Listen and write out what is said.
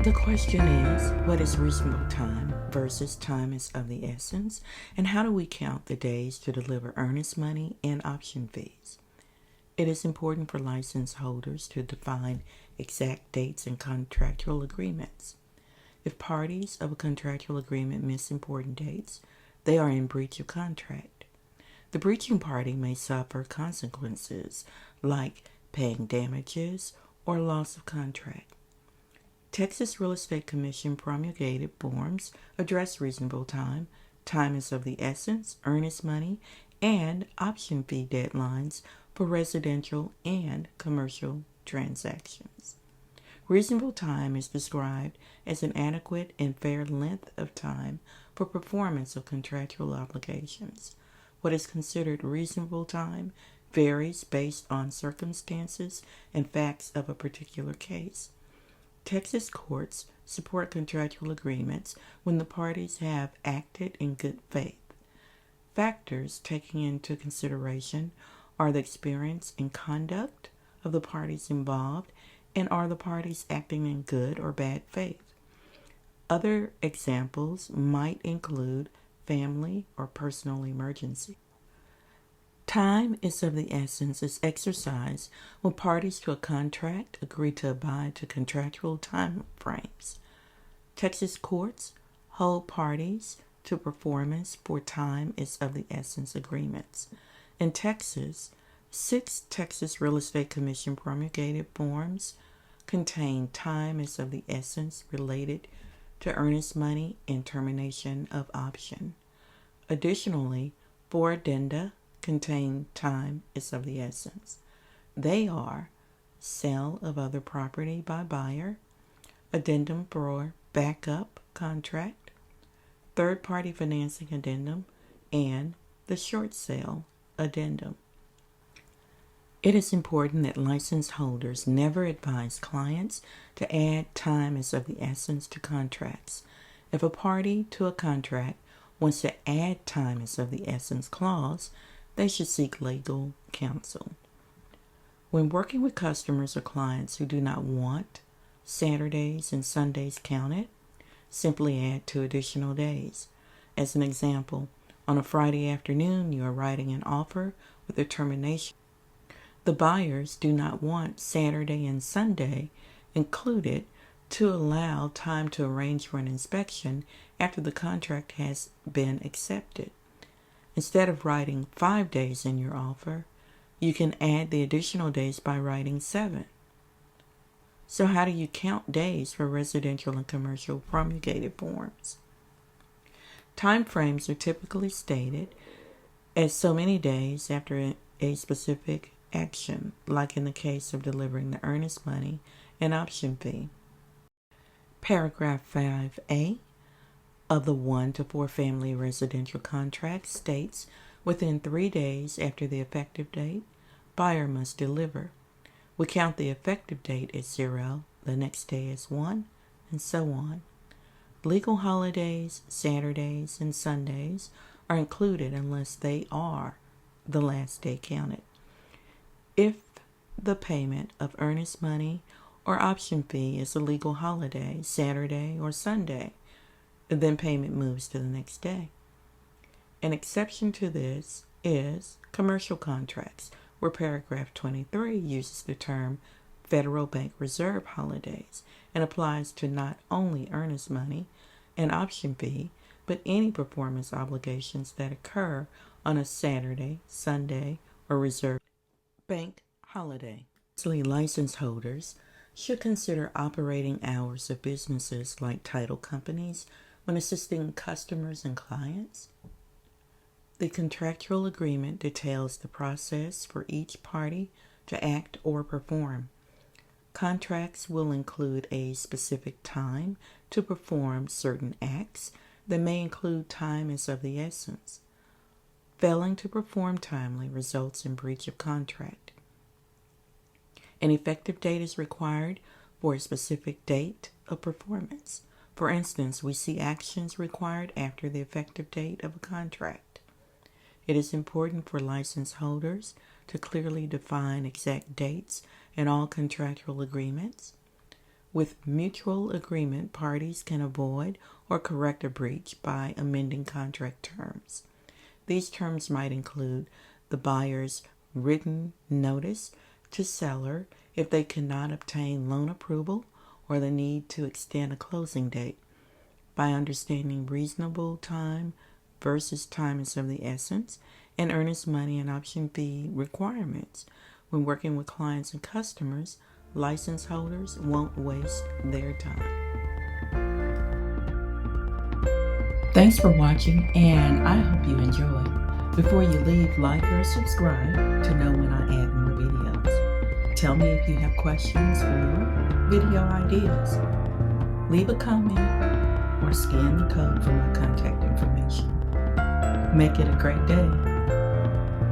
The question is, what is reasonable time versus time is of the essence, and how do we count the days to deliver earnest money and option fees? It is important for license holders to define exact dates in contractual agreements. If parties of a contractual agreement miss important dates, they are in breach of contract. The breaching party may suffer consequences like paying damages or loss of contract. Texas Real Estate Commission promulgated forms address reasonable time, time is of the essence, earnest money, and option fee deadlines for residential and commercial transactions. Reasonable time is described as an adequate and fair length of time for performance of contractual obligations. What is considered reasonable time varies based on circumstances and facts of a particular case. Texas courts support contractual agreements when the parties have acted in good faith. Factors taken into consideration are the experience and conduct of the parties involved, and are the parties acting in good or bad faith. Other examples might include family or personal emergency. Time is of the essence is exercised when parties to a contract agree to abide to contractual time frames. Texas courts hold parties to performance for time is of the essence agreements. In Texas, 6 Texas Real Estate Commission promulgated forms contain time is of the essence related to earnest money and termination of option. Additionally, 4 addenda contain time is of the essence. They are sale of other property by buyer, addendum for backup contract, third-party financing addendum, and the short sale addendum. It is important that license holders never advise clients to add time is of the essence to contracts. If a party to a contract wants to add time is of the essence clause, they should seek legal counsel. When working with customers or clients who do not want Saturdays and Sundays counted, simply add 2 additional days. As an example, on a Friday afternoon, you are writing an offer with a termination. The buyers do not want Saturday and Sunday included to allow time to arrange for an inspection after the contract has been accepted. Instead of writing 5 days in your offer, you can add the additional days by writing 7. So how do you count days for residential and commercial promulgated forms? Time frames are typically stated as so many days after a specific action, like in the case of delivering the earnest money and option fee. Paragraph 5A of the 1 to 4 family residential contract states within 3 days after the effective date, buyer must deliver. We count the effective date as 0, the next day as 1, and so on. Legal holidays, Saturdays, and Sundays are included unless they are the last day counted. If the payment of earnest money or option fee is a legal holiday, Saturday or Sunday, then payment moves to the next day. An exception to this is commercial contracts, where paragraph 23 uses the term Federal Bank Reserve holidays and applies to not only earnest money and option fee, but any performance obligations that occur on a Saturday, Sunday, or reserve bank holiday. License holders should consider operating hours of businesses like title companies when assisting customers and clients. The contractual agreement details the process for each party to act or perform. Contracts will include a specific time to perform certain acts that may include time is of the essence. Failing to perform timely results in breach of contract. An effective date is required for a specific date of performance. For instance, we see actions required after the effective date of a contract. It is important for license holders to clearly define exact dates in all contractual agreements. With mutual agreement, parties can avoid or correct a breach by amending contract terms. These terms might include the buyer's written notice to seller if they cannot obtain loan approval or the need to extend a closing date. By understanding reasonable time versus time is of the essence, and earnest money and option fee requirements. When working with clients and customers, license holders won't waste their time. Thanks for watching, and I hope you enjoy. Before you leave, like or subscribe to know when I add more videos. Tell me if you have questions or video ideas. Leave a comment or scan the code for my contact information. Make it a great day.